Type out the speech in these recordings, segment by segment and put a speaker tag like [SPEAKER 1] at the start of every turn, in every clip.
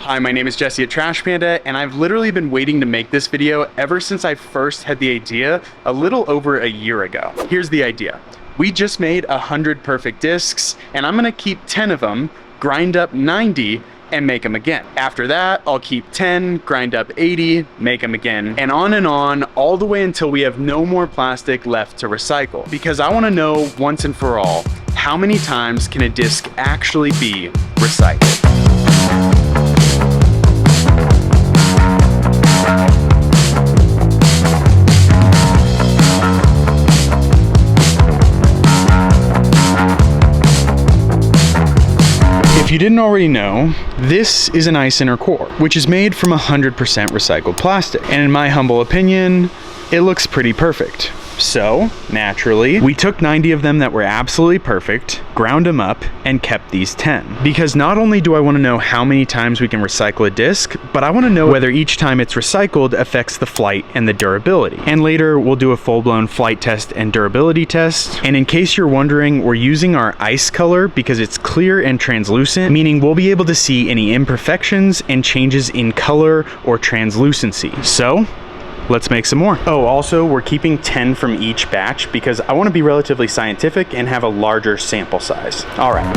[SPEAKER 1] Hi, my name is Jesse at Trash Panda, and I've literally been waiting to make this video ever since I first had the idea a little over a year ago. Here's the idea. We just made 100 perfect discs, and I'm gonna keep 10 of them, grind up 90, and make them again. After that, I'll keep 10, grind up 80, make them again, and on, all the way until we have no more plastic left to recycle. Because I wanna know once and for all, how many times can a disc actually be recycled? If you didn't already know, this is an Ice Inner Core, which is made from 100% recycled plastic. And in my humble opinion, it looks pretty perfect. So, naturally, we took 90 of them that were absolutely perfect, ground them up, and kept these 10. Because not only do I want to know how many times we can recycle a disc, but I want to know whether each time it's recycled affects the flight and the durability. And later, we'll do a full-blown flight test and durability test. And in case you're wondering, we're using our ice color because it's clear and translucent, meaning we'll be able to see any imperfections and changes in color or translucency. So, let's make some more. Oh, also, we're keeping 10 from each batch because I want to be relatively scientific and have a larger sample size. All right.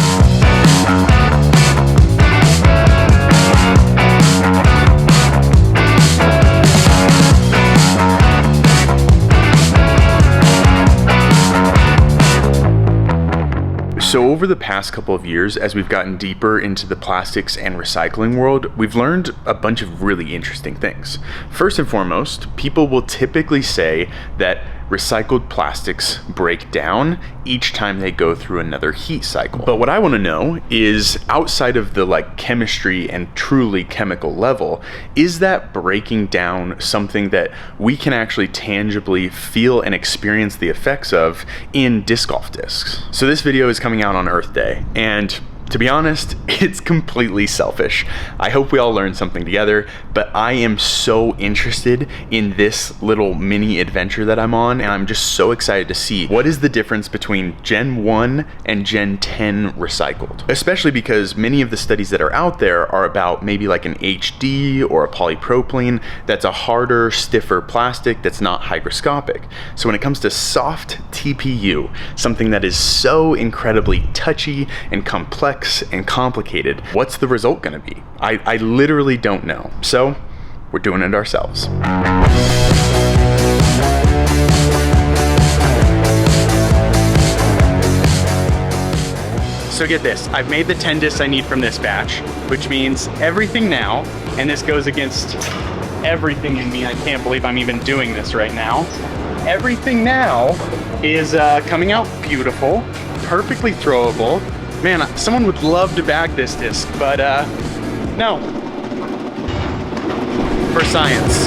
[SPEAKER 1] So over the past couple of years, as we've gotten deeper into the plastics and recycling world, we've learned a bunch of really interesting things. First and foremost, people will typically say that recycled plastics break down each time they go through another heat cycle. But what I want to know is, outside of the chemistry and truly chemical level, is that breaking down something that we can actually tangibly feel and experience the effects of in disc golf discs? So this video is coming out on Earth Day, and to be honest, it's completely selfish. I hope we all learn something together, but I am so interested in this little mini adventure that I'm on, and I'm just so excited to see what is the difference between Gen 1 and Gen 10 recycled. Especially because many of the studies that are out there are about maybe like an HD or a polypropylene that's a harder, stiffer plastic that's not hygroscopic. So when it comes to soft TPU, something that is so incredibly touchy and complex and complicated, what's the result going to be? I literally don't know. So we're doing it ourselves. So get this, I've made the 10 discs I need from this batch, which means everything now, and this goes against everything in me, I can't believe I'm even doing this right now. Everything now is coming out beautiful, perfectly throwable. Man, someone would love to bag this disc, but no. For science.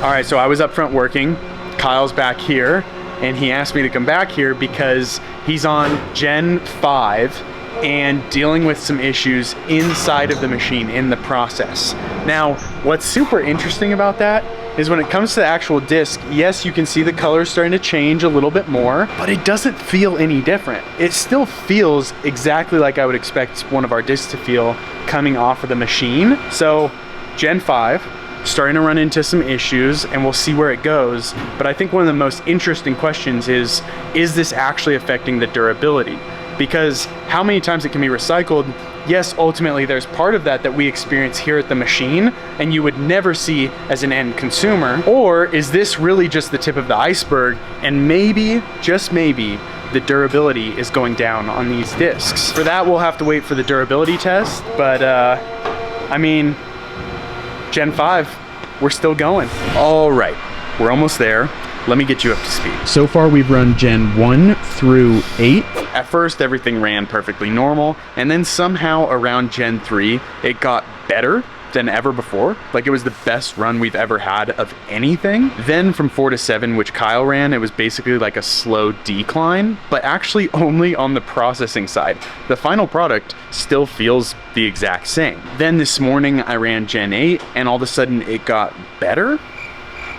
[SPEAKER 1] All right, so I was up front working. Kyle's back here, and he asked me to come back here because he's on Gen 5 and dealing with some issues inside of the machine in the process. Now, what's super interesting about that is when it comes to the actual disc, yes, you can see the color starting to change a little bit more, but it doesn't feel any different. It still feels exactly like I would expect one of our discs to feel coming off of the machine. So, Gen 5, starting to run into some issues, and we'll see where it goes. But I think one of the most interesting questions is this actually affecting the durability? Because how many times it can be recycled, yes, ultimately there's part of that we experience here at the machine and you would never see as an end consumer. Or is this really just the tip of the iceberg, and maybe, just maybe, the durability is going down on these discs? For that, we'll have to wait for the durability test, but I mean, Gen 5, we're still going. All right, we're almost there. Let me get you up to speed. So far, we've run Gen 1 through 8. At first, everything ran perfectly normal, and then somehow around Gen 3, it got better, than ever before. Like, it was the best run we've ever had of anything. Then from 4 to 7, which Kyle ran, it was basically like a slow decline, but actually only on the processing side. The final product still feels the exact same. Then this morning I ran Gen 8 and all of a sudden it got better.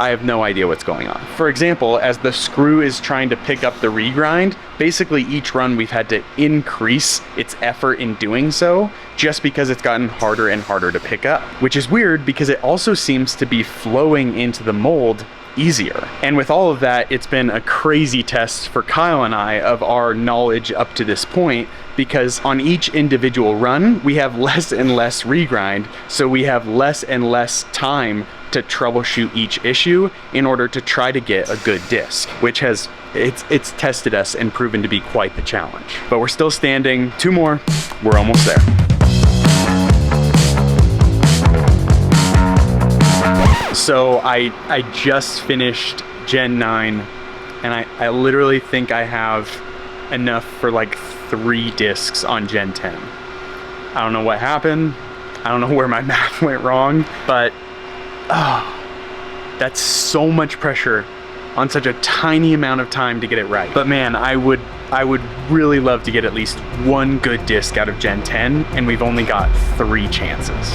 [SPEAKER 1] I have no idea what's going on. For example, as the screw is trying to pick up the regrind, basically each run we've had to increase its effort in doing so just because it's gotten harder and harder to pick up, which is weird because it also seems to be flowing into the mold easier. And with all of that, it's been a crazy test for Kyle and I of our knowledge up to this point, because on each individual run, we have less and less regrind, so we have less and less time to troubleshoot each issue in order to try to get a good disc, which has it's tested us and proven to be quite the challenge. But we're still standing. 2 more, we're almost there. So I just finished Gen 9 and I literally think I have enough for like 3 discs on Gen 10. I don't know what happened. I don't know where my math went wrong, but that's so much pressure on such a tiny amount of time to get it right. But man, I would really love to get at least 1 good disc out of Gen 10, and we've only got 3 chances.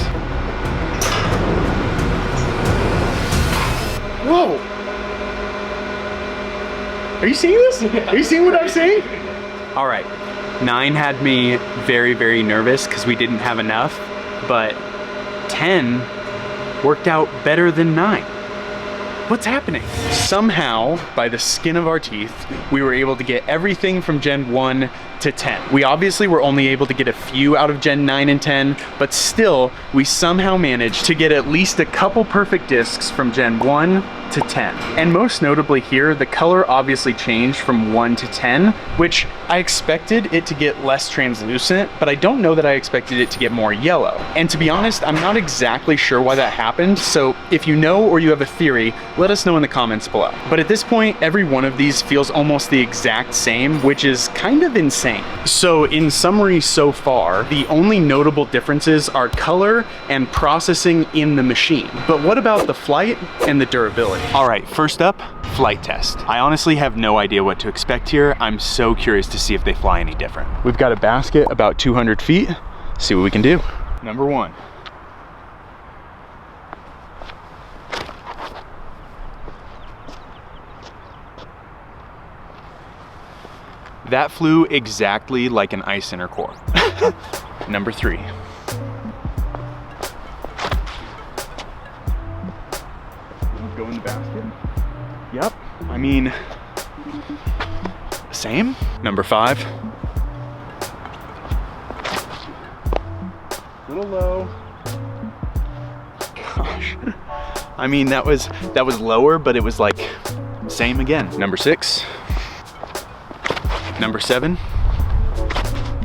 [SPEAKER 1] Whoa! Are you seeing this? Are you seeing what I'm saying? All right, 9 had me very, very nervous because we didn't have enough, but 10 worked out better than 9. What's happening? Somehow, by the skin of our teeth, we were able to get everything from Gen 1 to 10. We obviously were only able to get a few out of Gen 9 and 10, but still, we somehow managed to get at least a couple perfect discs from Gen 1 to 10. And most notably here, the color obviously changed from 1 to 10, which I expected it to get less translucent, but I don't know that I expected it to get more yellow. And to be honest, I'm not exactly sure why that happened, so if you know or you have a theory, let us know in the comments below. But at this point, every one of these feels almost the exact same, which is kind of insane. So in summary so far, the only notable differences are color and processing in the machine. But what about the flight and the durability? All right, first up, flight test. I honestly have no idea what to expect here. I'm so curious to see if they fly any different. We've got a basket about 200 feet. See what we can do. Number 1. That flew exactly like an ice inner core. Number 3. Go in the basket. Yep, I mean, same. Number 5. Little low. Gosh. I mean, that was lower, but it was like same again. Number 6. Number 7.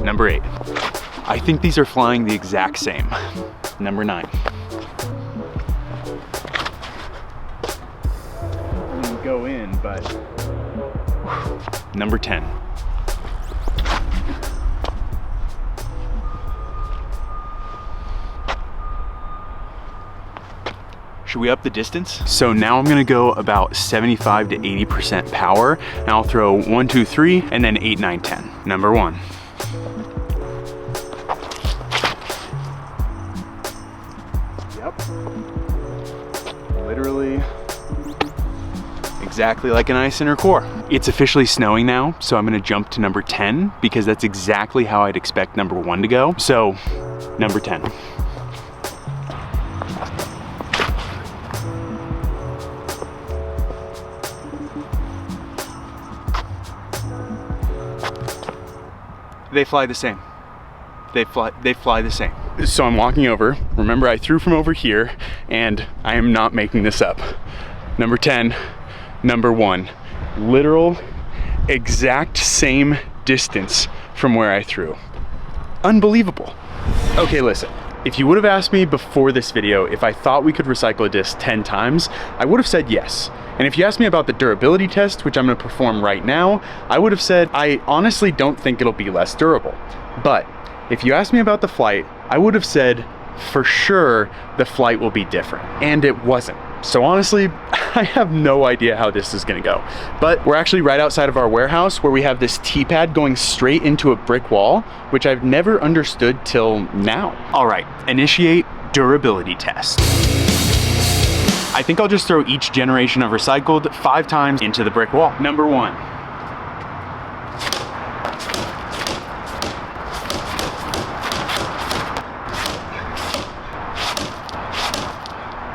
[SPEAKER 1] Number 8. I think these are flying the exact same. Number 9. Go in, but number 10. Should we up the distance? So now I'm gonna go about 75 to 80% power, and I'll throw 1, 2, 3, and then 8, 9, 10. Number 1. Yep. Literally exactly like an ice inner core. It's officially snowing now, so I'm gonna jump to number 10 because that's exactly how I'd expect number 1 to go. So, number 10. They fly the same. They fly the same. So I'm walking over. Remember, I threw from over here, and I am not making this up. Number 10, number 1. Literal, exact same distance from where I threw. Unbelievable. Okay, listen. If you would have asked me before this video if I thought we could recycle a disc 10 times, I would have said yes. And if you asked me about the durability test, which I'm gonna perform right now, I would have said, I honestly don't think it'll be less durable. But if you asked me about the flight, I would have said for sure the flight will be different. And it wasn't. So honestly, I have no idea how this is gonna go. But we're actually right outside of our warehouse where we have this T-pad going straight into a brick wall, which I've never understood till now. All right, initiate durability test. I think I'll just throw each generation of recycled 5 times into the brick wall. Number 1.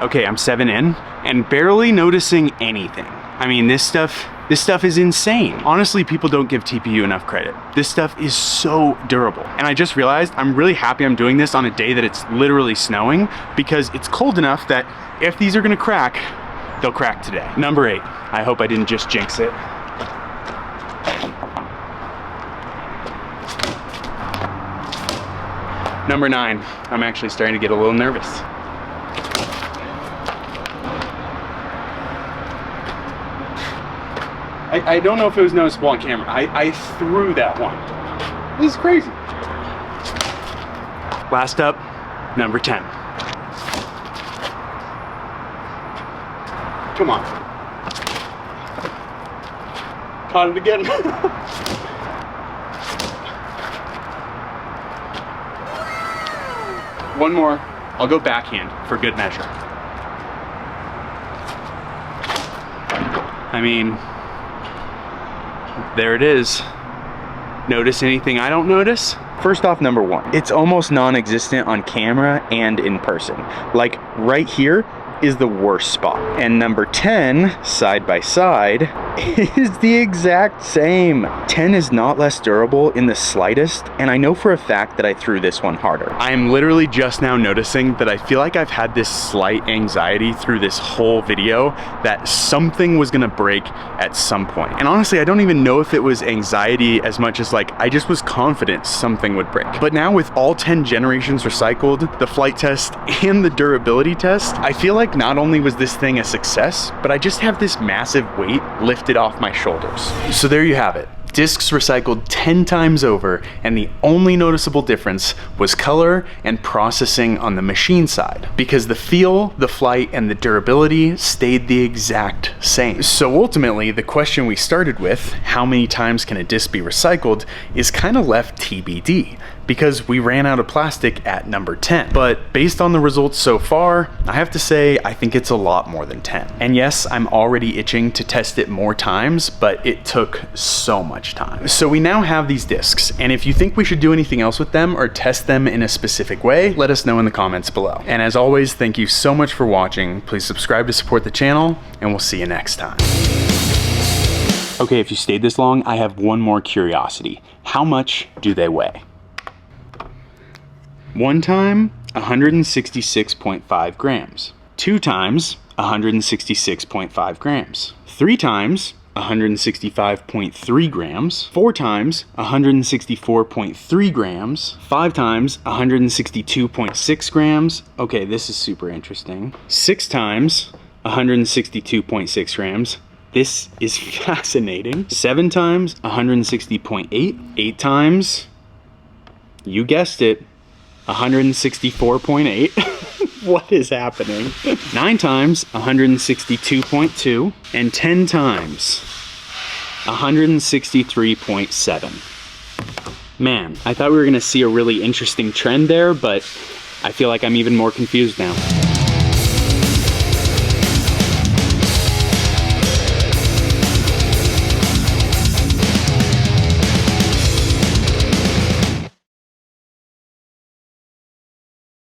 [SPEAKER 1] Okay, I'm 7 in and barely noticing anything. I mean, this stuff is insane. Honestly, people don't give TPU enough credit. This stuff is so durable. And I just realized I'm really happy I'm doing this on a day that it's literally snowing, because it's cold enough that if these are gonna crack, they'll crack today. Number 8, I hope I didn't just jinx it. Number 9, I'm actually starting to get a little nervous. I don't know if it was noticeable on camera. I threw that one. This is crazy. Last up, number 10. Come on. Caught it again. One more. I'll go backhand for good measure. I mean, there it is. Notice anything I don't notice? First off, number 1, it's almost non-existent on camera and in person. Like right here is the worst spot. And number 10, side by side, is the exact same. 10 is not less durable in the slightest, and I know for a fact that I threw this one harder. I am literally just now noticing that I feel like I've had this slight anxiety through this whole video that something was gonna break at some point. And honestly, I don't even know if it was anxiety as much as like, I just was confident something would break. But now with all 10 generations recycled, the flight test and the durability test, I feel like not only was this thing a success, but I just have this massive weight lifted off my shoulders. So there you have it. Discs recycled 10 times over, and the only noticeable difference was color and processing on the machine side, because the feel, the flight, and the durability stayed the exact same. So ultimately, the question we started with, how many times can a disc be recycled, is kind of left TBD, because we ran out of plastic at number 10. But based on the results so far, I have to say I think it's a lot more than 10. And yes, I'm already itching to test it more times, but it took so much time. So we now have these discs, and if you think we should do anything else with them or test them in a specific way, let us know in the comments below. And as always, thank you so much for watching. Please subscribe to support the channel, and we'll see you next time. Okay, if you stayed this long, I have one more curiosity. How much do they weigh? 1 time, 166.5 grams. 2 times, 166.5 grams. 3 times, 165.3 grams. 4 times, 164.3 grams. 5 times, 162.6 grams. Okay, this is super interesting. 6 times, 162.6 grams. This is fascinating. 7 times, 160.8. 8 times, you guessed it, 164.8. What is happening? 9 times, 162.2, and 10 times, 163.7. Man, I thought we were gonna see a really interesting trend there, but I feel like I'm even more confused now.